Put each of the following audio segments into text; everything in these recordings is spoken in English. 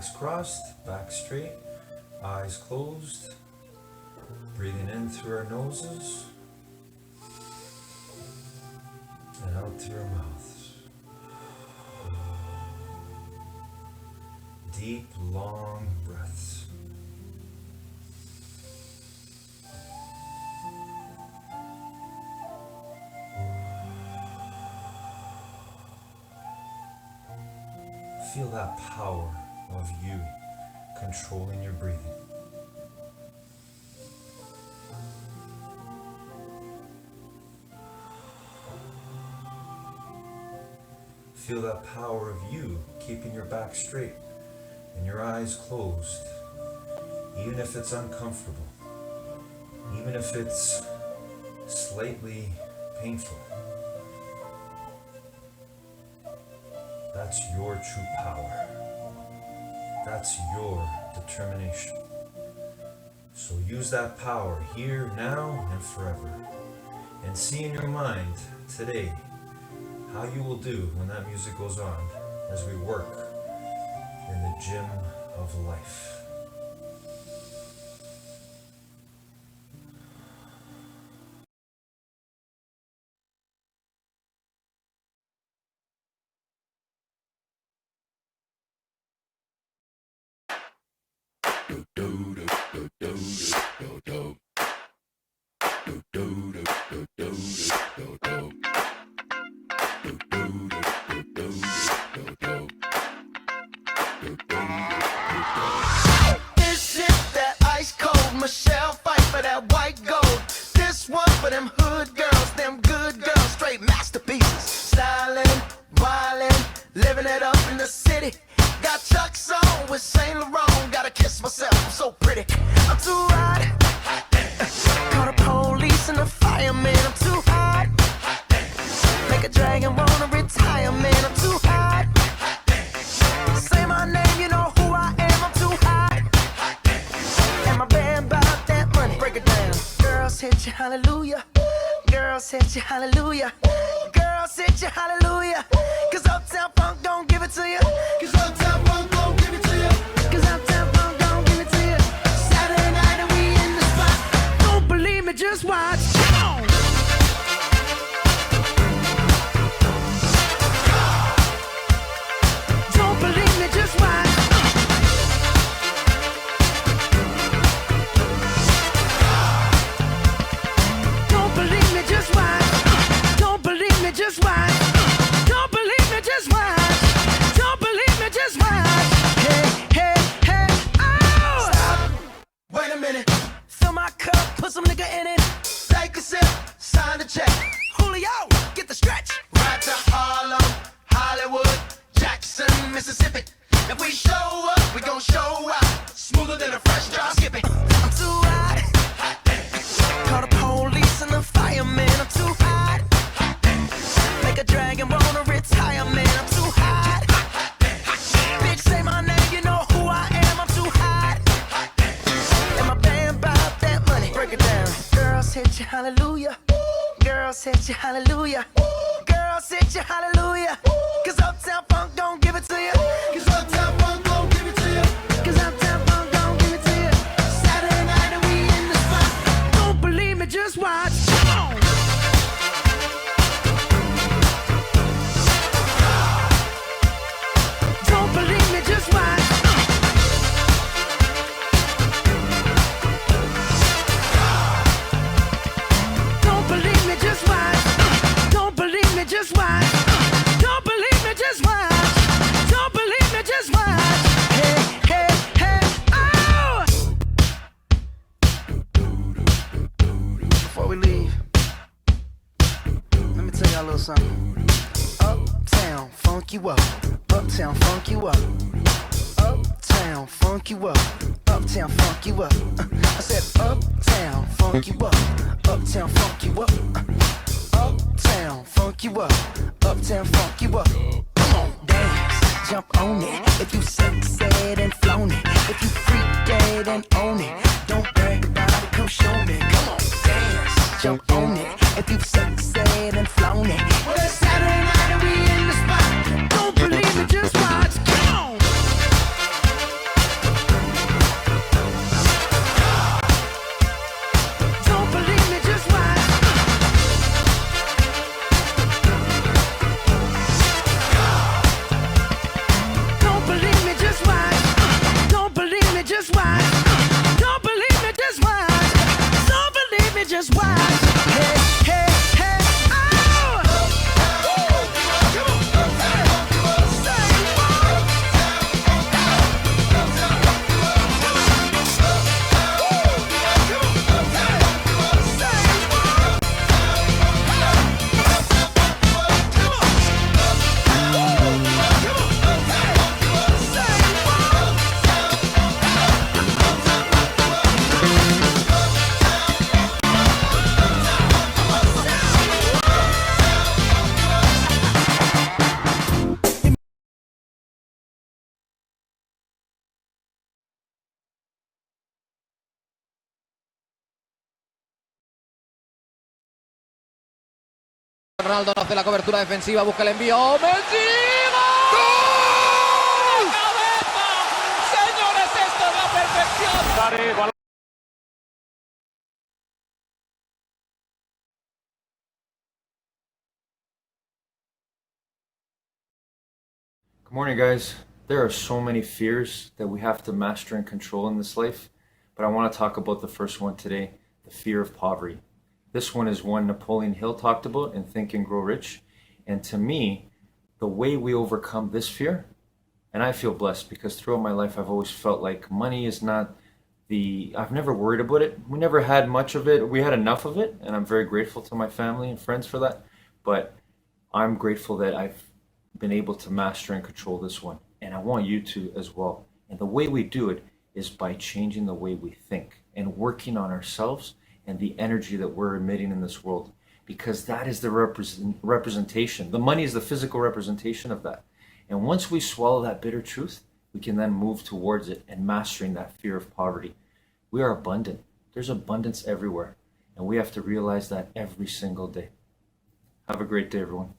legs crossed, back straight, eyes closed. Breathing in through our noses and out through our mouths. Deep, long breaths. Feel that power of you controlling your breathing. Feel that power of you keeping your back straight and your eyes closed, even if it's uncomfortable, even if it's slightly painful. That's your true power. That's your determination. So use that power here, now, and forever. And see in your mind today how you will do when that music goes on as we work in the gym of life. Hallelujah, girls hit you, hallelujah, girls hit you, hallelujah, 'cause Uptown Funk don't give it to you, 'cause Uptown Funk don't give it to you, 'cause Uptown Funk don't give it to you. Saturday night and we in the spot. Don't believe me, just watch. Come on. Don't believe me, just watch. Just watch. Don't believe me, just watch. Don't believe me, just watch. Hey, hey, hey, oh! Stop. Wait a minute. Fill my cup, put some nigga in it. Take a sip, sign the check. Julio, get the stretch. Right to Harlem, Hollywood, Jackson, Mississippi. If we show up, we gon' show out. Smoother than a fresh drop skipping. I'm too hot. Call the police and the fireman. I'm too hot. Make a dragon wanna retire, man. I'm too hot. Bitch, say my name, you know who I am. I'm too hot. And my band bout that money. Break it down. Girls hit you, hallelujah. Girls hit you, hallelujah. Girls hit you, hallelujah. 'Cause Uptown Funk don't give it to you. 'Cause Uptown Funk don't give it to you. 'Cause Uptown Funk don't give it to you. Saturday night and we in the spot. Don't believe me, just watch. Come on. Don't believe me, just watch. Don't believe me, just watch. Don't believe me, just watch. Don't believe me, just watch. Don't believe me, just watch. Hey, hey, hey, oh! Before we leave, let me tell y'all a little something. Uptown, funk you up. Uptown, funk you up. Uptown, funk you up. Uptown, funk you up. I said uptown, funk you up. Uptown, funk you up. Uptown, funk you up. Uptown, funk you up. Come on, dance, jump on it. If you sexed and flown it. If you freaked dead and own it. Don't brag about it, come show me. Come on, dance, jump on it. If you sexed and flown it. Well, it's Saturday night and we in the spot. Don't believe me, just watch. Come on. just watch. Hey, hey, hey, oh! Ronaldo no hace la cobertura defensiva, busca el envío. ¡Messi! ¡Gol! ¡Cabeza! Señores, esto es la perfección. Good morning, guys. There are so many fears that we have to master and control in this life, but I want to talk about the first one today, the fear of poverty. This one is one Napoleon Hill talked about in Think and Grow Rich. And to me, the way we overcome this fear, and I feel blessed because throughout my life, I've always felt like money is not I've never worried about it. We never had much of it. We had enough of it. And I'm very grateful to my family and friends for that. But I'm grateful that I've been able to master and control this one. And I want you to as well. And the way we do it is by changing the way we think and working on ourselves and the energy that we're emitting in this world, because that is the representation. The money is the physical representation of that. And once we swallow that bitter truth, we can then move towards it and mastering that fear of poverty. We are abundant. There's abundance everywhere. And we have to realize that every single day. Have a great day, everyone.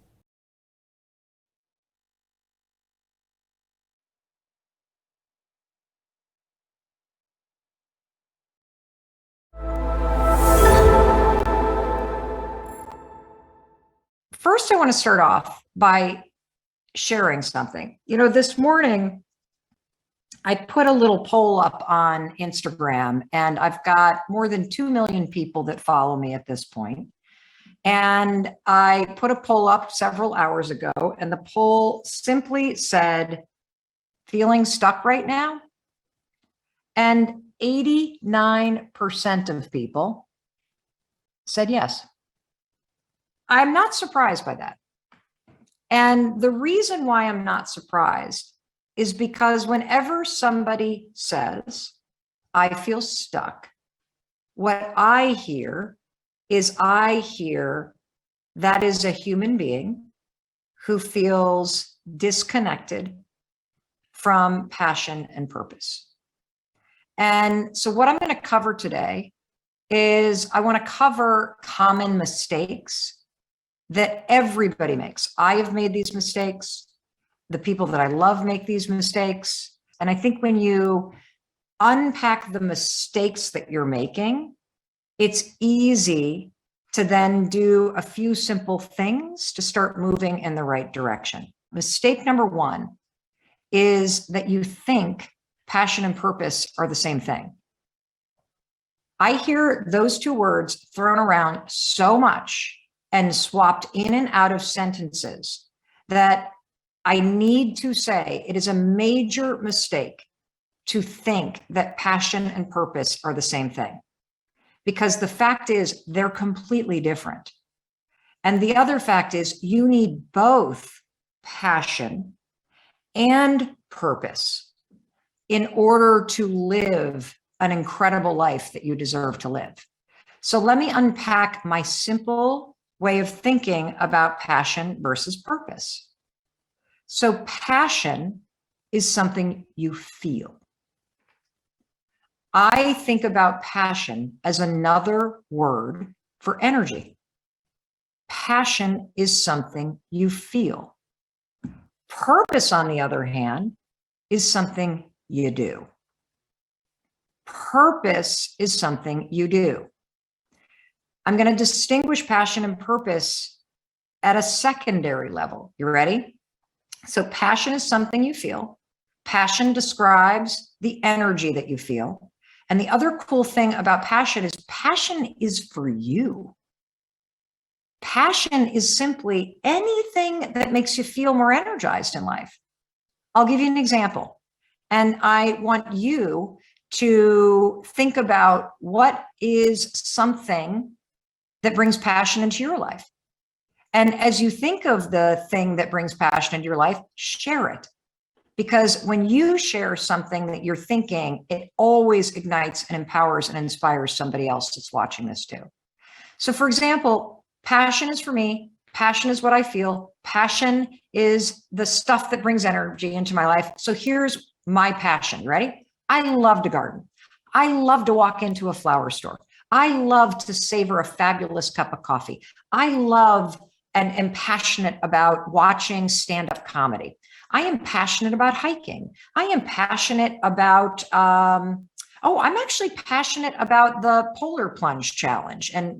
First, I want to start off by sharing something. You know, this morning, I put a little poll up on Instagram, and I've got more than 2 million people that follow me at this point. And I put a poll up several hours ago, and the poll simply said, feeling stuck right now? And 89% of people said yes. I'm not surprised by that. And the reason why I'm not surprised is because whenever somebody says, I feel stuck, what I hear that is a human being who feels disconnected from passion and purpose. And so what I'm going to cover today is I want to cover common mistakes that everybody makes. I have made these mistakes. The people that I love make these mistakes. And I think when you unpack the mistakes that you're making, it's easy to then do a few simple things to start moving in the right direction. Mistake number one is that you think passion and purpose are the same thing. I hear those two words thrown around so much and swapped in and out of sentences that I need to say it is a major mistake to think that passion and purpose are the same thing, because the fact is they're completely different. And the other fact is you need both passion and purpose in order to live an incredible life that you deserve to live. So let me unpack my simple way of thinking about passion versus purpose. So passion is something you feel. I think about passion as another word for energy. Passion is something you feel. Purpose, on the other hand, is something you do. Purpose is something you do. I'm going to distinguish passion and purpose at a secondary level. You ready? So passion is something you feel. Passion describes the energy that you feel. And the other cool thing about passion is for you. Passion is simply anything that makes you feel more energized in life. I'll give you an example. And I want you to think about what is something that brings passion into your life. And as you think of the thing that brings passion into your life, share it. Because when you share something that you're thinking, it always ignites and empowers and inspires somebody else that's watching this too. So for example, passion is for me. Passion is what I feel. Passion is the stuff that brings energy into my life. So here's my passion. Ready? I love to garden. I love to walk into a flower store. I love to savor a fabulous cup of coffee. I love and am passionate about watching stand-up comedy. I am passionate about hiking. I am passionate about, I'm actually passionate about the polar plunge challenge and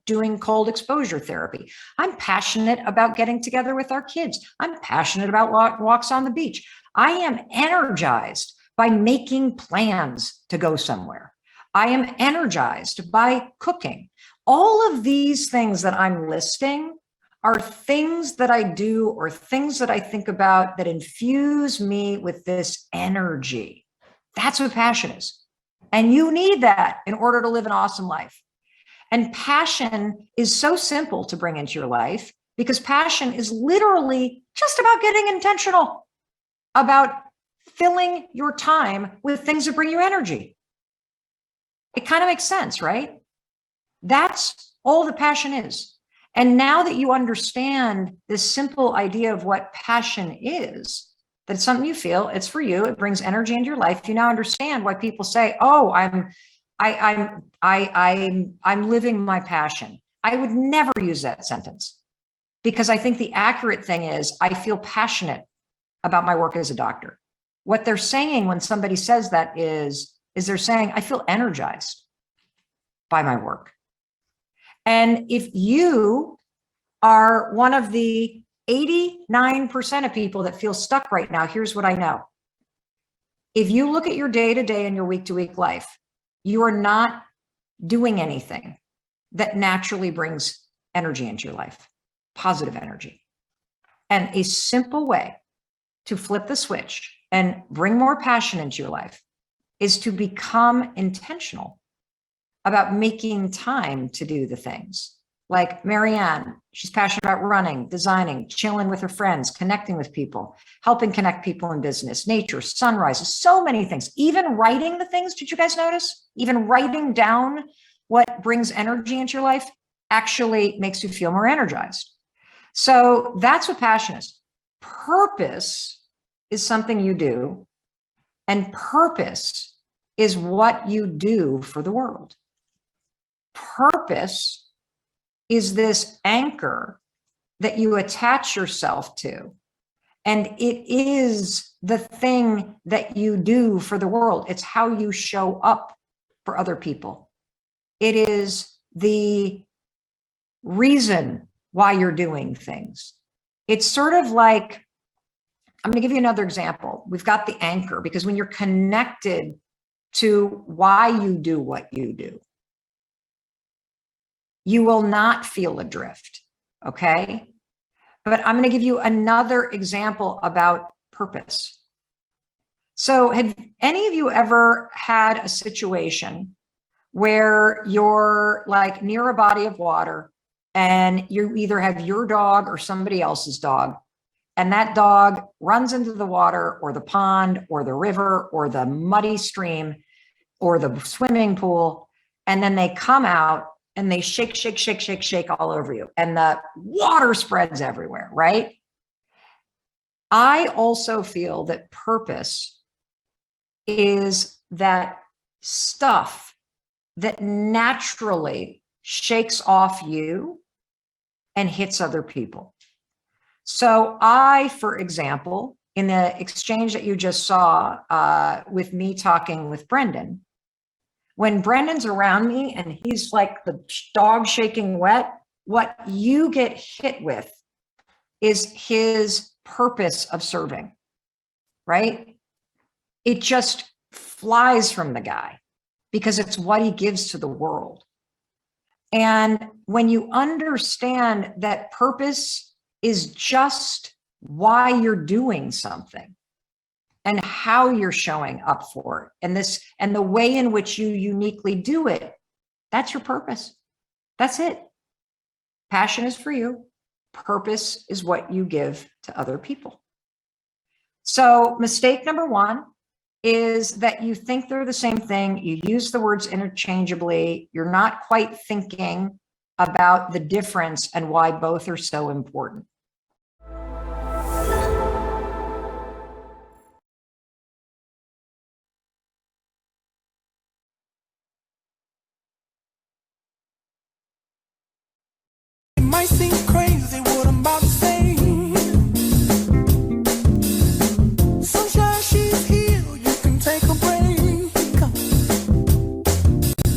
doing cold exposure therapy. I'm passionate about getting together with our kids. I'm passionate about walks on the beach. I am energized by making plans to go somewhere. I am energized by cooking. All of these things that I'm listing are things that I do or things that I think about that infuse me with this energy. That's what passion is. And you need that in order to live an awesome life. And passion is so simple to bring into your life because passion is literally just about getting intentional about filling your time with things that bring you energy. It kind of makes sense, right? That's all the passion is. And now that you understand this simple idea of what passion is, that it's something you feel, it's for you, it brings energy into your life. You now understand why people say, "Oh, I'm living my passion." I would never use that sentence because I think the accurate thing is I feel passionate about my work as a doctor. What they're saying when somebody says that is they're saying, I feel energized by my work. And if you are one of the 89% of people that feel stuck right now, here's what I know. If you look at your day-to-day and your week-to-week life, you are not doing anything that naturally brings energy into your life, positive energy. And a simple way to flip the switch and bring more passion into your life is to become intentional about making time to do the things. Like Marianne, she's passionate about running, designing, chilling with her friends, connecting with people, helping connect people in business, nature, sunrises, so many things. Even writing the things, did you guys notice? Even writing down what brings energy into your life actually makes you feel more energized. So that's what passion is. Purpose is something you do, and purpose is what you do for the world. Purpose is this anchor that you attach yourself to, and it is the thing that you do for the world. It's how you show up for other people. It is the reason why you're doing things. It's sort of like, I'm going to give you another example. We've got the anchor, because when you're connected to why you do what you do, you will not feel adrift, okay? But I'm going to give you another example about purpose. So have any of you ever had a situation where you're like near a body of water and you either have your dog or somebody else's dog, and that dog runs into the water or the pond or the river or the muddy stream or the swimming pool, and then they come out and they shake, shake, shake, shake, shake all over you, and the water spreads everywhere, right? I also feel that purpose is that stuff that naturally shakes off you and hits other people. So I, for example, in the exchange that you just saw with me talking with Brendan, when Brendan's around me and he's like the dog shaking wet, what you get hit with is his purpose of serving, right? It just flies from the guy. because it's what he gives to the world. And when you understand that purpose is just why you're doing something and how you're showing up for it, and the way in which you uniquely do it, that's your purpose. That's it. Passion is for you. Purpose is what you give to other people. So mistake number one is that you think they're the same thing. You use the words interchangeably. You're not quite thinking about the difference and why both are so important. It might seem crazy what I'm about to say. Sunshine, she's here. You can take a break.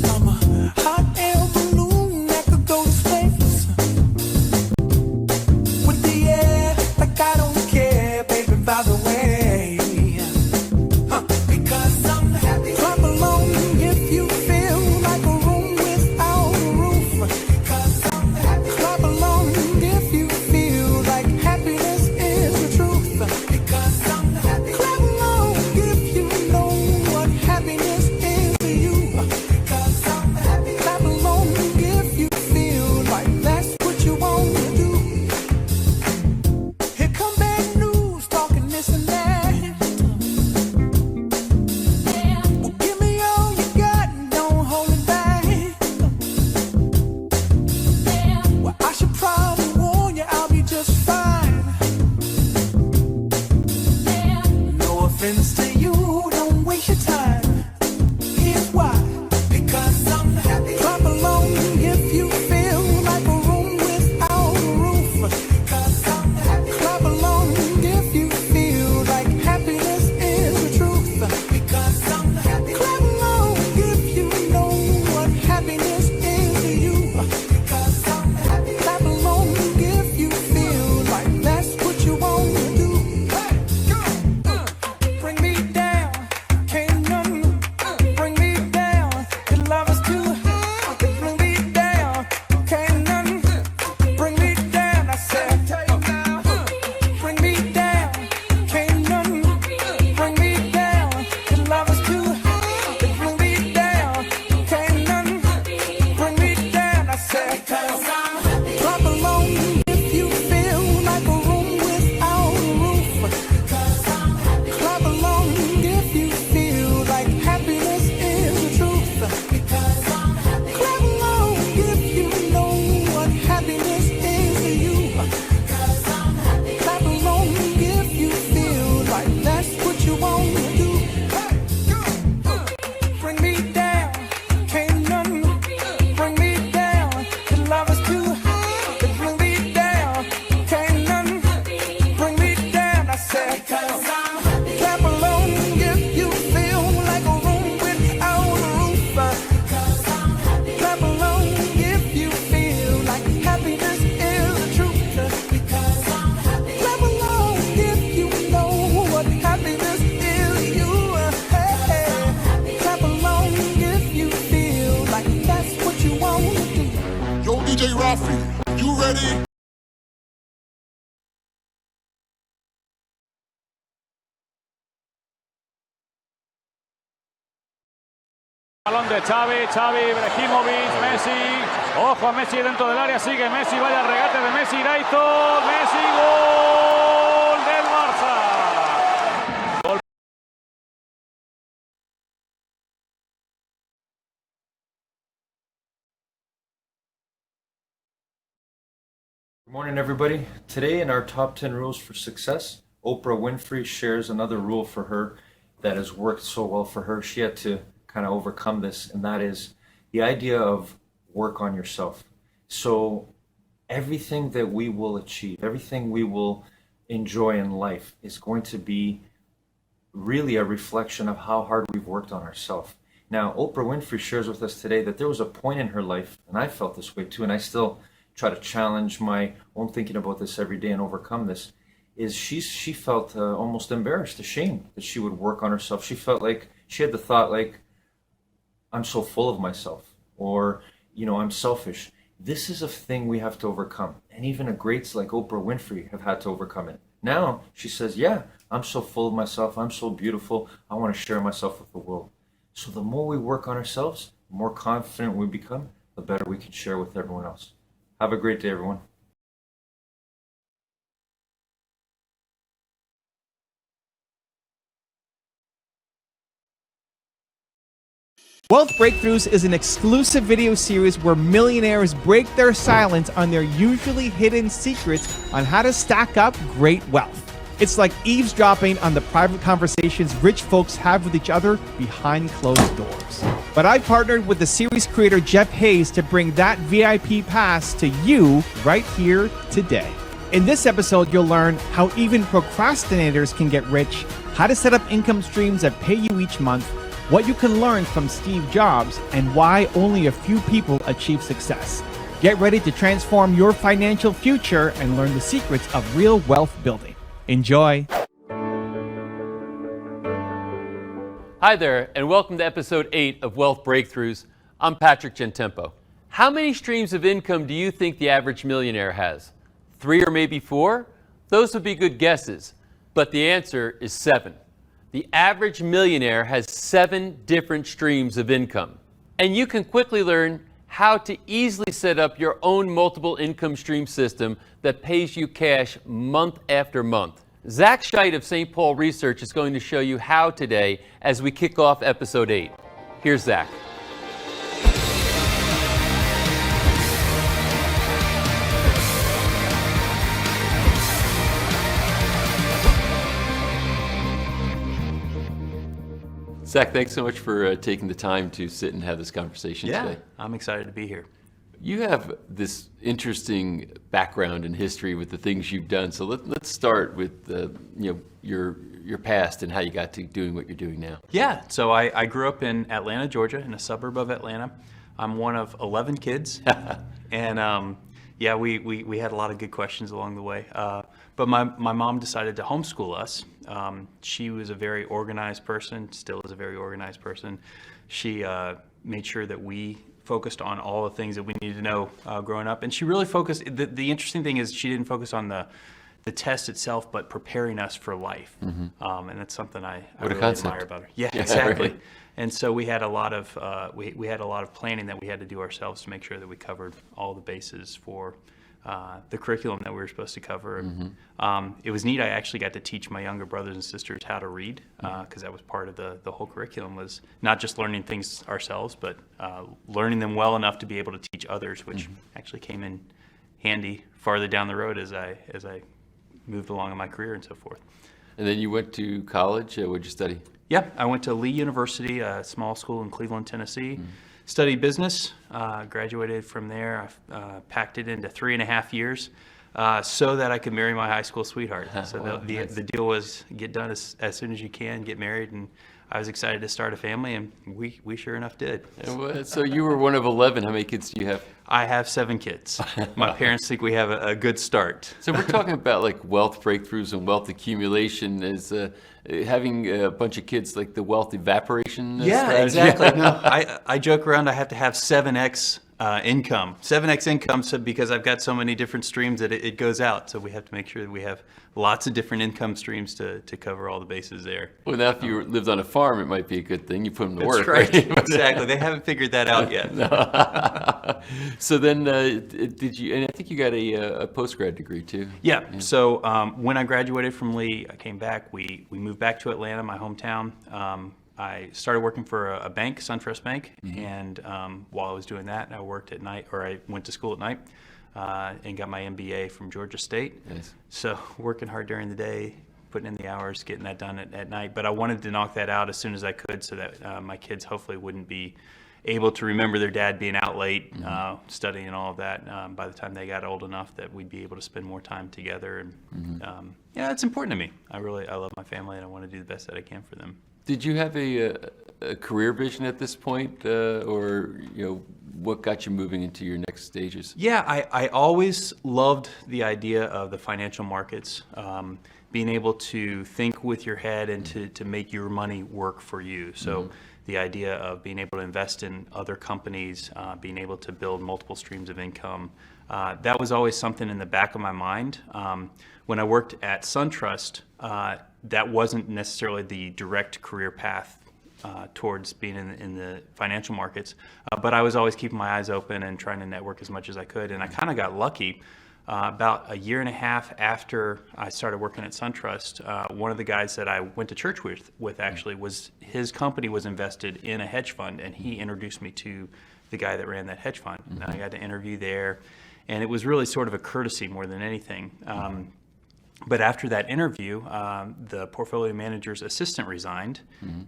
I'm a hot air balloon that could go to space with the air, like I don't care, baby. By the way, because I'm happy. Clap along if you feel like a room without a roof. Because I'm happy. Clap along if you feel like happiness is the truth. Because I'm happy. Clap along if you know what happiness is to you. Because I'm happy. Clap along if you feel like that's what you want to do. Here come bad news, talking this and that. Well, give me all you got and don't hold it back. Well, I should probably warn you, I'll be just fine. No offense to you, don't waste your time. Here's why. Because I'm happy. Clap along if you feel like a room without a roof. Because I'm happy. Clap along if you feel like happiness is the truth. Because I'm happy. Clap along if you know what happiness is to you. Because I'm happy. Clap along if you feel like that's what you want to do. Bring me down, can't none bring me down. Your love is too high. Bring me down, can't none bring me down. I said, bring me down, can't none bring me down. Your love is too high. Bring me down, can't none bring me down. I said, clap along if you feel like a room without a roof. Clap along if you feel like happiness is the truth. Clap along if you know what happiness is to you. Clap along if you feel like that's what you want to do. Bring me down, can't none bring me down. Your love is too high. Bring me down, can't none bring me down. I said, clap along if you feel like a room without a roof. Clap along if you feel like happiness is the truth. Clap along if you know what happiness is to you. Hey, clap along if you feel like that's what you want to do. Yo, DJ Rafi, you ready? Balón de Xavi, Ibrahimovic, Messi. Ojo a Messi dentro del área, sigue Messi, vaya regate de Messi, Gaito, Messi, gol del Barça. Good morning, everybody. Today in our top 10 rules for success, Oprah Winfrey shares another rule for her that has worked so well for her. She had to kind of overcome this, and that is the idea of work on yourself. So everything that we will achieve, everything we will enjoy in life is going to be really a reflection of how hard we've worked on ourselves. Now, Oprah Winfrey shares with us today that there was a point in her life, and I felt this way too, and I still try to challenge my own thinking about this every day and overcome this, is she felt almost embarrassed, ashamed that she would work on herself. She felt like she had the thought like, I'm so full of myself, or, I'm selfish. This is a thing we have to overcome. And even a greats like Oprah Winfrey have had to overcome it. Now she says, yeah, I'm so full of myself. I'm so beautiful. I want to share myself with the world. So the more we work on ourselves, the more confident we become, the better we can share with everyone else. Have a great day, everyone. Wealth Breakthroughs is an exclusive video series where millionaires break their silence on their usually hidden secrets on how to stack up great wealth. It's like eavesdropping on the private conversations rich folks have with each other behind closed doors. But I partnered with the series creator Jeff Hayes to bring that VIP pass to you right here today. In this episode, you'll learn how even procrastinators can get rich, how to set up income streams that pay you each month, what you can learn from Steve Jobs, and why only a few people achieve success. Get ready to transform your financial future and learn the secrets of real wealth building. Enjoy. Hi there, and welcome to episode 8 of Wealth Breakthroughs. I'm Patrick Gentempo. How many streams of income do you think the average millionaire has? 3 or maybe 4? Those would be good guesses, but the answer is 7. The average millionaire has 7 different streams of income. And you can quickly learn how to easily set up your own multiple income stream system that pays you cash month after month. Zach Scheit of St. Paul Research is going to show you how today as we kick off episode 8. Here's Zach. Zach, thanks so much for taking the time to sit and have this conversation today. I'm excited to be here. You have this interesting background and history with the things you've done. So let's start with your past and how you got to doing what you're doing now. Yeah, so I grew up in Atlanta, Georgia, in a suburb of Atlanta. I'm one of 11 kids, and we had a lot of good questions along the way. But my mom decided to homeschool us. She was a very organized person, still is a very organized person. She made sure that we focused on all the things that we needed to know growing up. And she really focused, the interesting thing is she didn't focus on the test itself, but preparing us for life. Mm-hmm. And that's something I really admire about her. Yeah, exactly. Right. And so we had a lot of we had a lot of planning that we had to do ourselves to make sure that we covered all the bases for the curriculum that we were supposed to cover. Mm-hmm. It was neat. I actually got to teach my younger brothers and sisters how to read because that was part of the whole curriculum, was not just learning things ourselves, but learning them well enough to be able to teach others, which actually came in handy farther down the road as I moved along in my career and so forth. And then you went to college. What'd you study? Yeah, I went to Lee University, a small school in Cleveland, Tennessee. Studied business, graduated from there. I packed it into 3.5 years so that I could marry my high school sweetheart. So the deal was get done as soon as you can, get married, and I was excited to start a family, and we sure enough did. So you were one of 11. How many kids do you have? I have 7 kids. My parents think we have a good start. So we're talking about like wealth breakthroughs and wealth accumulation. Is having a bunch of kids like the wealth evaporation strategy? Exactly. No, I joke around I have to have 7x income. 7x income because I've got so many different streams that it goes out. So we have to make sure that we have lots of different income streams to cover all the bases there. Well, now if you lived on a farm, it might be a good thing. You put them to work. That's right. Exactly. They haven't figured that out yet. No. So then did you, and I think you got a post-grad degree too. Yeah. So when I graduated from Lee, I came back. We moved back to Atlanta, my hometown. I started working for a bank, SunTrust Bank, and while I was doing that, I worked at night, or I went to school at night, and got my MBA from Georgia State. Nice. So working hard during the day, putting in the hours, getting that done at night. But I wanted to knock that out as soon as I could so that my kids hopefully wouldn't be able to remember their dad being out late, studying and all of that by the time they got old enough that we'd be able to spend more time together. And it's important to me. I love my family, and I want to do the best that I can for them. Did you have a career vision at this point, or what got you moving into your next stages? Yeah, I always loved the idea of the financial markets, being able to think with your head and to make your money work for you. So the idea of being able to invest in other companies, being able to build multiple streams of income, that was always something in the back of my mind. When I worked at SunTrust, that wasn't necessarily the direct career path towards being in the financial markets, but I was always keeping my eyes open and trying to network as much as I could. And I kind of got lucky. About a year and a half after I started working at SunTrust, one of the guys that I went to church with actually was, his company was invested in a hedge fund, and he introduced me to the guy that ran that hedge fund. And I got to interview there, and it was really sort of a courtesy more than anything. But after that interview, the portfolio manager's assistant resigned,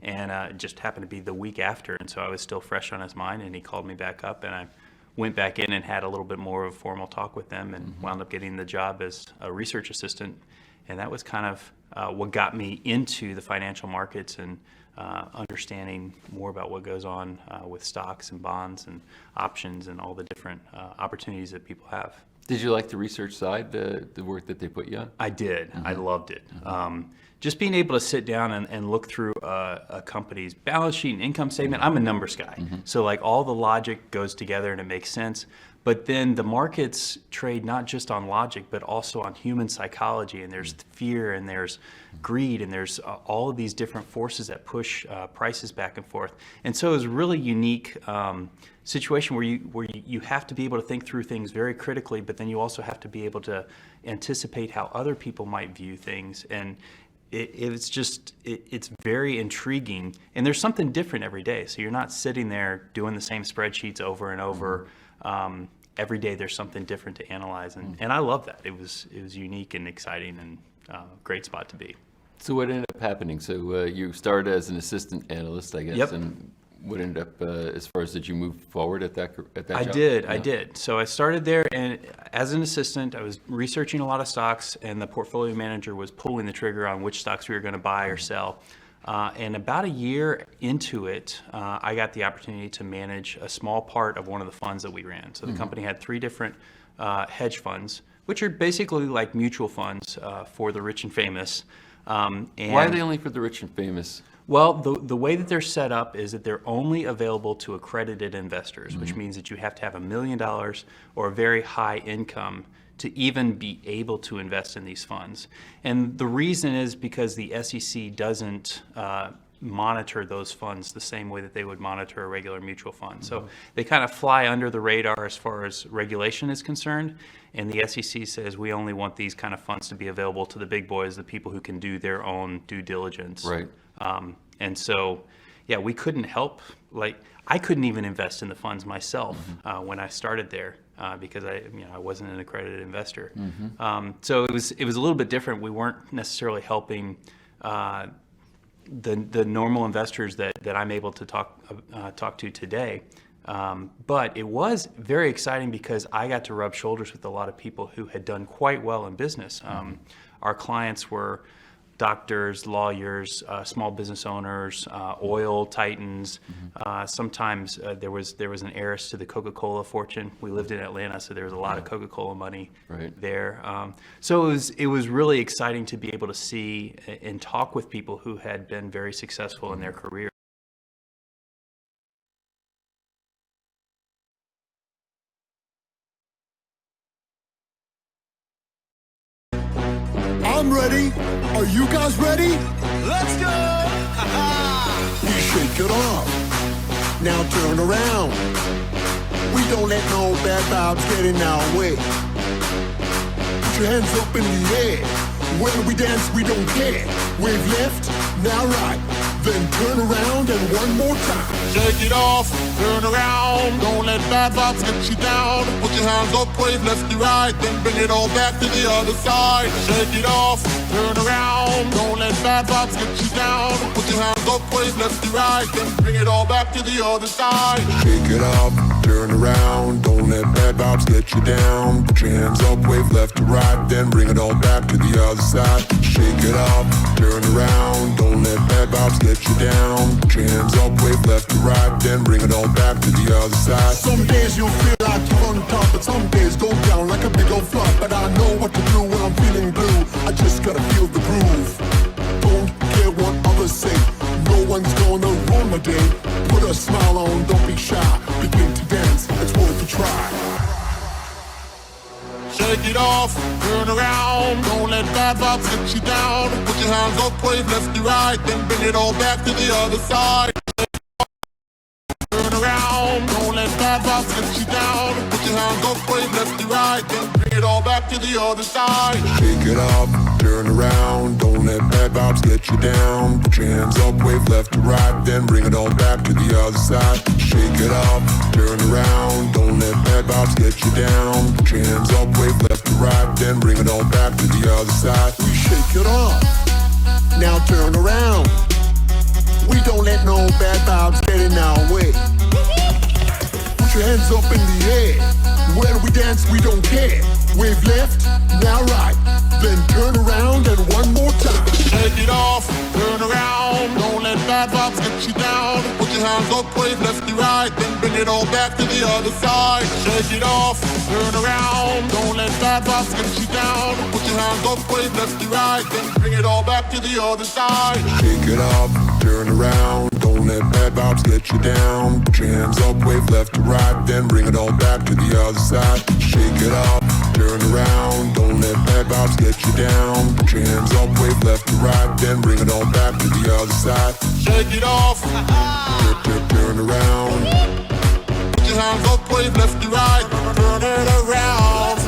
and it just happened to be the week after, and so I was still fresh on his mind, and he called me back up, and I went back in and had a little bit more of a formal talk with them, and wound up getting the job as a research assistant. And that was kind of what got me into the financial markets and understanding more about what goes on with stocks and bonds and options and all the different opportunities that people have. Did you like the research side, the work that they put you on? I did. I loved it. Just being able to sit down and look through a company's balance sheet and income statement. I'm a numbers guy. So like all the logic goes together and it makes sense. But then the markets trade not just on logic, but also on human psychology. And there's fear, and there's greed, and there's all of these different forces that push prices back and forth. And so it was a really unique situation where you have to be able to think through things very critically, but then you also have to be able to anticipate how other people might view things. And it's very intriguing, and there's something different every day. So you're not sitting there doing the same spreadsheets over and over. Every day there's something different to analyze, and I love that. It was unique and exciting, and great spot to be. So what ended up happening? So you started as an assistant analyst, I guess. Yep. And what ended up, as far as, did you move forward at that job? I did. So I started there, and as an assistant, I was researching a lot of stocks, and the portfolio manager was pulling the trigger on which stocks we were going to buy or sell. And about a year into it, I got the opportunity to manage a small part of one of the funds that we ran. So the company had 3 different hedge funds, which are basically like mutual funds for the rich and famous. And why are they only for the rich and famous? Well, the way that they're set up is that they're only available to accredited investors, which means that you have to have $1 million or a very high income to even be able to invest in these funds. And the reason is because the SEC doesn't monitor those funds the same way that they would monitor a regular mutual fund. So they kind of fly under the radar as far as regulation is concerned. And the SEC says we only want these kind of funds to be available to the big boys, the people who can do their own due diligence. Right. And so, yeah, we couldn't help. Like, I couldn't even invest in the funds myself when I started there because I wasn't an accredited investor. So it was a little bit different. We weren't necessarily helping the normal investors that I'm able to talk to today. But it was very exciting because I got to rub shoulders with a lot of people who had done quite well in business. Our clients were doctors, lawyers, small business owners, oil titans. Sometimes there was an heiress to the Coca-Cola fortune. We lived in Atlanta, so there was a lot of Coca-Cola money there. So it was really exciting to be able to see and talk with people who had been very successful in their career. I'm ready. Are you guys ready? Let's go! We shake it off. Now turn around. We don't let no bad vibes get in our way. Put your hands up in the air. When we dance, we don't care. Wave left, now right. Then turn around and one more time. Shake it off, turn around. Don't let bad vibes get you down. Put your hands up, wave left to right. Then bring it all back to the other side. Shake it off, turn around. Don't let bad vibes get you down. Put your hands up, wave left to right. Then bring it all back to the other side. Shake it up, turn around. Don't let bad vibes get you down. Put your hands up, wave left to right. Then bring it all back to the other side. Shake it up, turn around. Don't let bad vibes get you down. Put your hands up, wave left to right. Then bring it all back to the other side. Some days you'll feel like you're on top, but some days go down like a big old flop. But I know what to do when I'm feeling blue. I just gotta feel the groove. Don't care what others say. No one's gonna ruin my day. shake it off, turn around. Don't let bad vibes get you down. Put your hands up, wave left to right, then bring it all back to the other side. Turn around, don't let bad vibes get you down. Put your hands up, wave left to right, then bring it all back to the other side. Shake it up, turn around, don't let bad vibes get you down. Put your hands up, wave left to right, then bring it all back to the other side. Shake it up, turn around, don't let bad vibes get you down. Put your hands up, wave left to right, then bring it all back to the other side. We shake it off, now turn around. We don't let no bad vibes get in our way. Put your hands up in the air. When we dance, we don't care. Wave left, now right. Then turn around and one more time. Shake it off, turn around. Don't let bad vibes get you down. Put your hands up, wave left to right. Then bring it all back to the other side. Shake it off, turn around. Don't let bad vibes get you down. Put your hands up, wave left to right. Then bring it all back to the other side. Shake it up, turn around, don't let bad vibes get you down. Put your hands up, wave left to right, then bring it all back to the other side. Shake it up, turn around, don't let bad vibes get you down. Put your hands up, wave left to right, then bring it all back to the other side. Shake it off, Turn around. put your hands up, wave left to right, turn it around.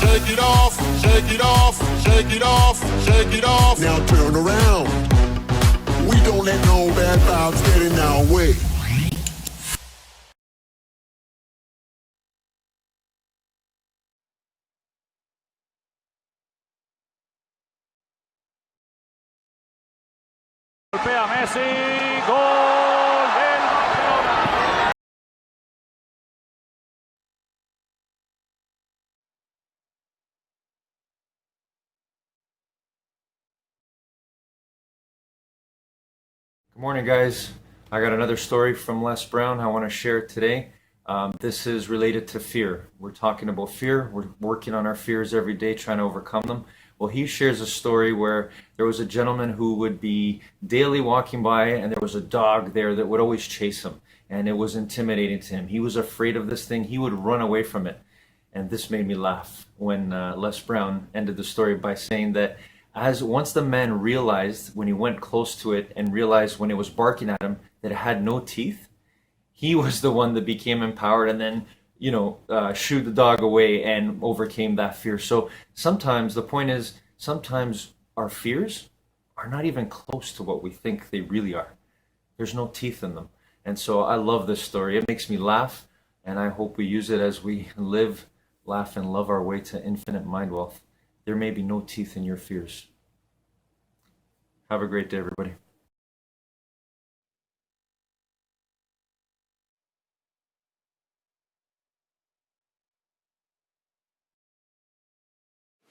Shake it off, shake it off, shake it off, shake it off. Now turn around. We don't let no bad vibes get in our way. Golpea Messi, gol del Barcelona. Good morning, guys. I got another story from Les Brown I want to share today. This is related to fear. We're talking about fear. We're working on our fears every day, trying to overcome them. Well, he shares a story where there was a gentleman who would be daily walking by, and there was a dog there that would always chase him, and it was intimidating to him. He was afraid of this thing. He would run away from it. And this made me laugh when Les Brown ended the story by saying that once the man realized, when he went close to it and realized when it was barking at him that it had no teeth, he was the one that became empowered and then, shooed the dog away and overcame that fear. So sometimes the point is, sometimes our fears are not even close to what we think they really are. There's no teeth in them. And so I love this story. It makes me laugh, and I hope we use it as we live, laugh, and love our way to infinite mind wealth. There may be no teeth in your fears. Have a great day, everybody.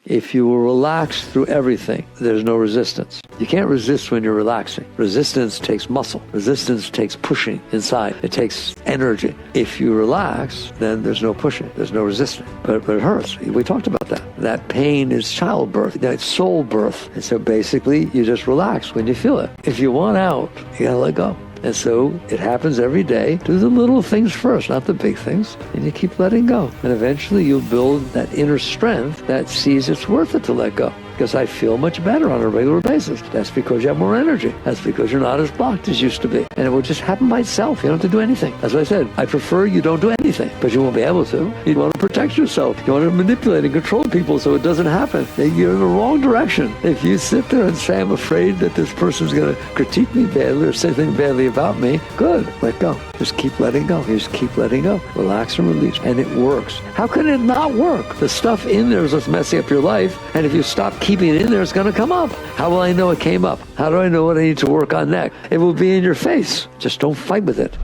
If you will relax through everything, there's no resistance. You can't resist when you're relaxing. Resistance takes muscle. Resistance takes pushing inside. It takes energy. If you relax, then there's no pushing. There's no resisting. But it hurts. We talked about that. That pain is childbirth. That's soul birth. And so basically, you just relax when you feel it. If you want out, you gotta let go. And so it happens every day. Do the little things first, not the big things. And you keep letting go. And eventually you'll build that inner strength that sees it's worth it to let go. Because I feel much better on a regular basis. That's because you have more energy. That's because you're not as blocked as you used to be. And it will just happen by itself. You don't have to do anything. As I said, I prefer you don't do anything, but you won't be able to. You want to protect yourself. You want to manipulate and control people so it doesn't happen. You're in the wrong direction. If you sit there and say, I'm afraid that this person's going to critique me badly or say something badly about me, good, let go. Just keep letting go. You just keep letting go. Relax and release. And it works. How can it not work? The stuff in there is what's messing up your life. And if you stop keeping it in there, it's going to come up. How will I know it came up? How do I know what I need to work on next? It will be in your face. Just don't fight with it.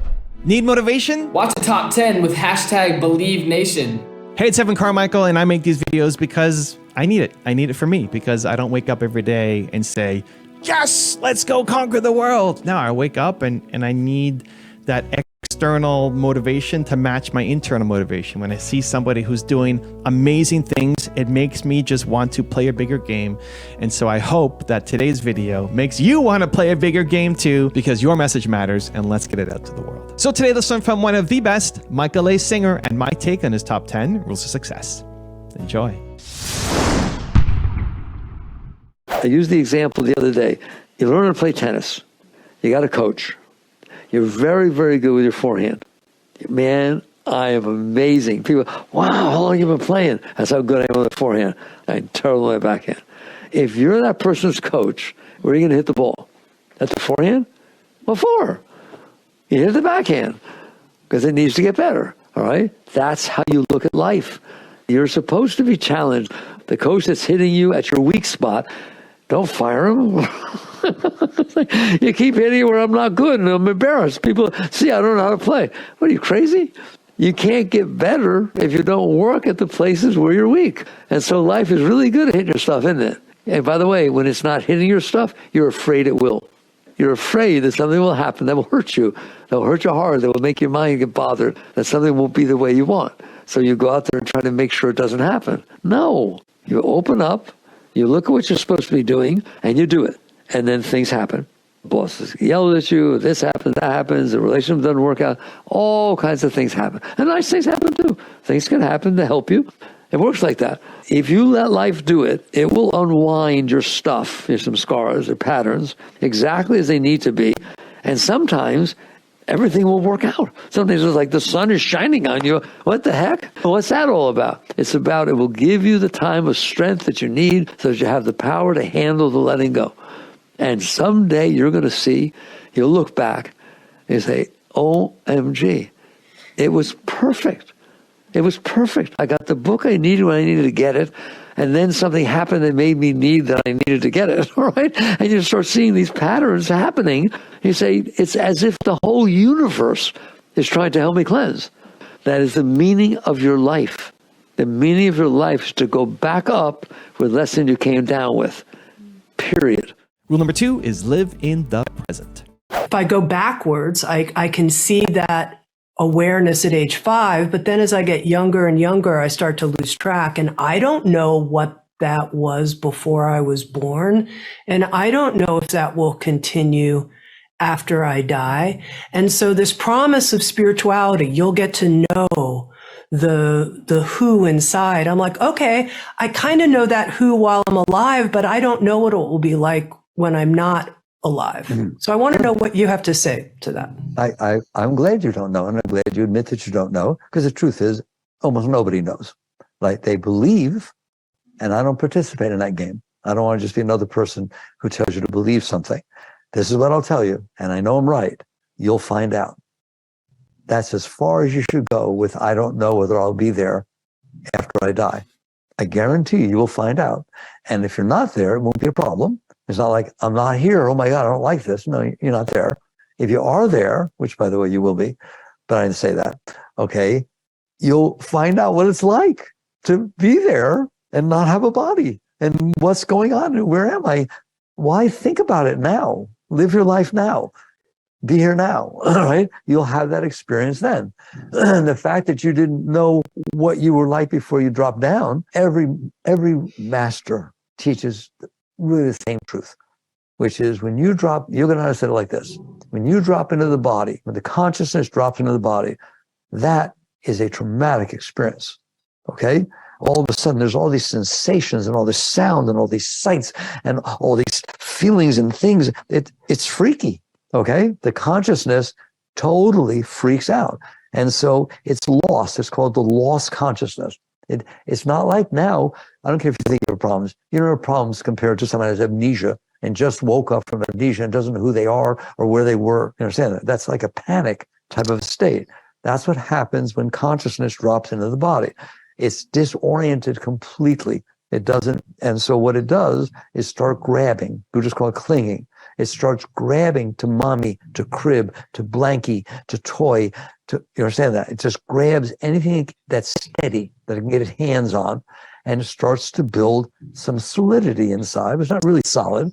Need motivation? Watch the top 10 with hashtag BelieveNation. Hey, it's Evan Carmichael, and I make these videos because I need it. I need it for me because I don't wake up every day and say, yes, let's go conquer the world. No, I wake up and I need that external motivation to match my internal motivation. When I see somebody who's doing amazing things, it makes me just want to play a bigger game. And so I hope that today's video makes you want to play a bigger game too, because your message matters, and let's get it out to the world. So today, let's learn from one of the best, Michael A. Singer, and my take on his top 10 rules of success. Enjoy. I used the example the other day. You learn to play tennis. You got a coach. You're very, very good with your forehand. Man, I am amazing. People, wow, how long have you been playing? That's how good I am with the forehand. I'm terrible with my backhand. If you're that person's coach, where are you going to hit the ball? At the forehand? What for? You hit the backhand because it needs to get better. All right? That's how you look at life. You're supposed to be challenged. The coach that's hitting you at your weak spot, don't fire him. You keep hitting where I'm not good and I'm embarrassed. People see I don't know how to play. What are you, crazy? You can't get better if you don't work at the places where you're weak. And so life is really good at hitting your stuff, isn't it? And by the way, when it's not hitting your stuff, you're afraid it will. You're afraid that something will happen that will hurt you. That will hurt your heart. That will make your mind get bothered. That something won't be the way you want. So you go out there and try to make sure it doesn't happen. No. You open up, you look at what you're supposed to be doing, and you do it. And then things happen. Bosses yell at you, this happens, that happens, the relationship doesn't work out, all kinds of things happen. And nice things happen too. Things can happen to help you. It works like that. If you let life do it, it will unwind your stuff, there's some scars or patterns, exactly as they need to be. And sometimes everything will work out. Sometimes it's like the sun is shining on you. What the heck? What's that all about? It's about it will give you the time of strength that you need so that you have the power to handle the letting go. And someday you're going to see, you'll look back and say, OMG, it was perfect. It was perfect. I got the book I needed when I needed to get it. And then something happened that made me need that I needed to get it. All right. And you start seeing these patterns happening. You say, it's as if the whole universe is trying to help me cleanse. That is the meaning of your life. The meaning of your life is to go back up with less than you came down with. Period. Rule number 2 is live in the present. If I go backwards, I can see that awareness at age 5, but then as I get younger and younger, I start to lose track. And I don't know what that was before I was born. And I don't know if that will continue after I die. And so this promise of spirituality, you'll get to know the who inside. I'm like, okay, I kind of know that who while I'm alive, but I don't know what it will be like when I'm not alive. Mm-hmm. So I want to know what you have to say to that. I'm glad you don't know, and I'm glad you admit that you don't know, because the truth is almost nobody knows. Like, they believe, and I don't participate in that game. I don't want to just be another person who tells you to believe something. This is what I'll tell you, and I know I'm right. You'll find out. That's as far as you should go with I don't know whether I'll be there after I die. I guarantee you will find out. And if you're not there, it won't be a problem. It's not like, I'm not here. Oh my God, I don't like this. No, you're not there. If you are there, which by the way, you will be, but I didn't say that. Okay. You'll find out what it's like to be there and not have a body and what's going on and where am I? Why think about it now? Live your life now. Be here now. All right. You'll have that experience then. And the fact that you didn't know what you were like before you dropped down, every master teaches really the same truth, which is when you drop, you're going to understand it like this. When you drop into the body, when the consciousness drops into the body, that is a traumatic experience. Okay? All of a sudden, there's all these sensations and all this sound and all these sights and all these feelings and things. It's freaky. Okay? The consciousness totally freaks out. And so it's lost. It's called the lost consciousness. It's not like now, I don't care if you think you have problems. You don't have problems compared to someone who has amnesia and just woke up from amnesia and doesn't know who they are or where they were. You understand that? That's like a panic type of state. That's what happens when consciousness drops into the body. It's disoriented completely. It doesn't, and so what it does is start grabbing. We just call it clinging. It starts grabbing to mommy, to crib, to blankie, to toy, to, you understand that? It just grabs anything that's steady that it can get its hands on and starts to build some solidity inside. It's not really solid.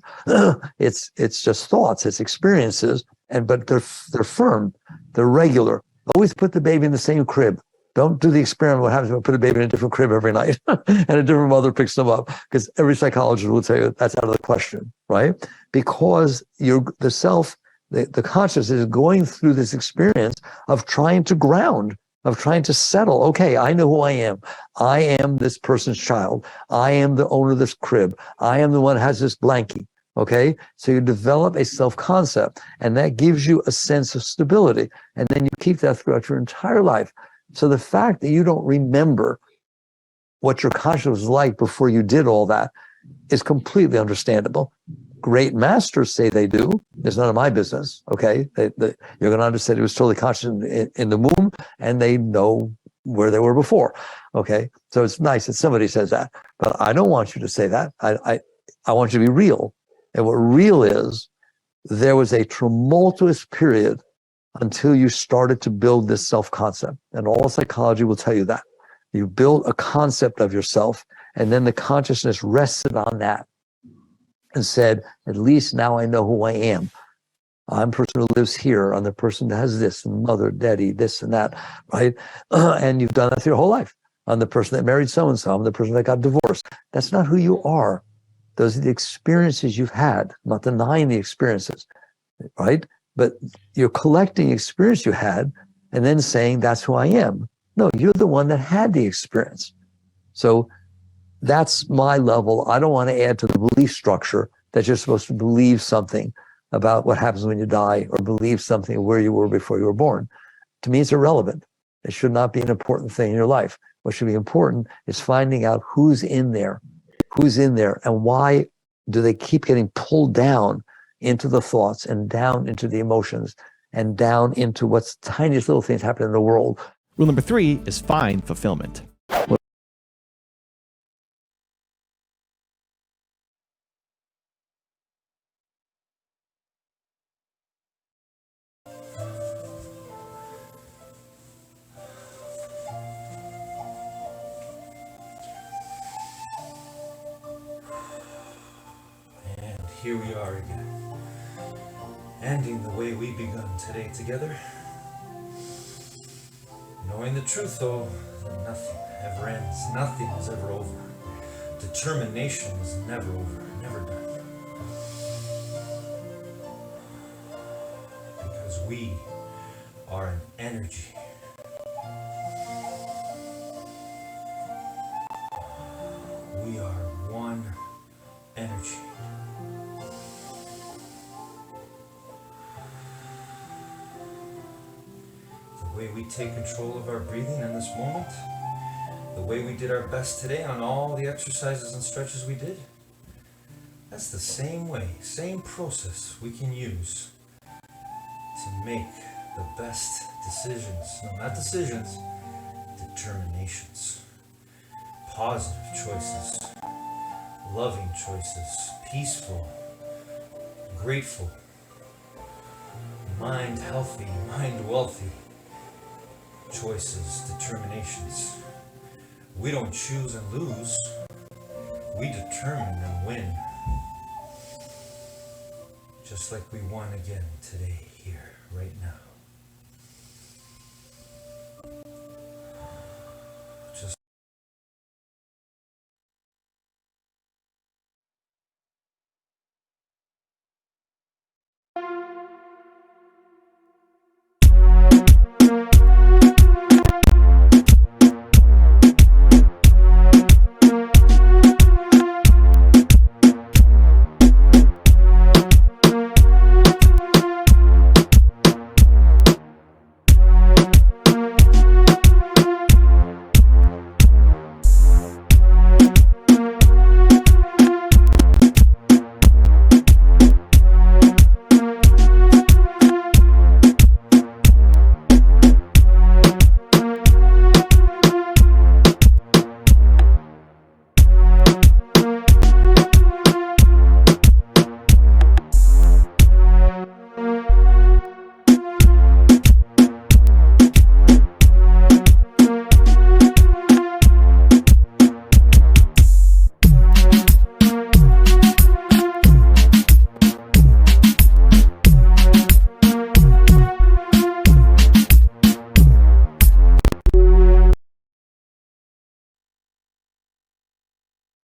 It's just thoughts, it's experiences, but they're firm, they're regular. Always put the baby in the same crib. Don't do the experiment what happens when we put a baby in a different crib every night and a different mother picks them up, because every psychologist will tell you that's out of the question, right? Because the self, the consciousness is going through this experience of trying to ground. of trying to settle. Okay, I know who I am. I am this person's child. I am the owner of this crib. I am the one who has this blankie. Okay, so you develop a self-concept, and that gives you a sense of stability. And then you keep that throughout your entire life. So the fact that you don't remember what your consciousness was like before you did all that is completely understandable. Great masters say they do. It's none of my business. Okay, Yogananda said he was totally conscious in the womb, and they know where they were before. Okay, so it's nice that somebody says that, but I don't want you to say that. I want you to be real. And what real is, there was a tumultuous period until you started to build this self-concept. And all psychology will tell you that. You build a concept of yourself, and then the consciousness rested on that and said, at least now I know who I am. I'm the person who lives here. I'm the person that has this, and mother, daddy, this and that, right? And you've done that through your whole life. I'm the person that married so-and-so. I'm the person that got divorced. That's not who you are. Those are the experiences you've had. I'm not denying the experiences, right? But you're collecting experience you had and then saying, that's who I am. No, you're the one that had the experience. So that's my level. I don't want to add to the belief structure that you're supposed to believe something about what happens when you die, or believe something where you were before you were born. To me, it's irrelevant. It should not be an important thing in your life. What should be important is finding out who's in there, and why do they keep getting pulled down into the thoughts and down into the emotions and down into what's the tiniest little things happening in the world. Rule number 3 is find fulfillment. And here we are again, ending the way we begun today together. Knowing the truth, though, that nothing ever ends, nothing is ever over. Determination is never over, never done. Because we are an energy. We are one energy. The way we take control of our breathing in this moment, the way we did our best today on all the exercises and stretches we did, that's the same way, same process we can use to make the best decisions. No, not decisions, determinations. Positive choices, loving choices, peaceful, grateful, mind healthy, mind wealthy choices, determinations. We don't choose and lose, we determine and win. Just like we won again today, here, right now.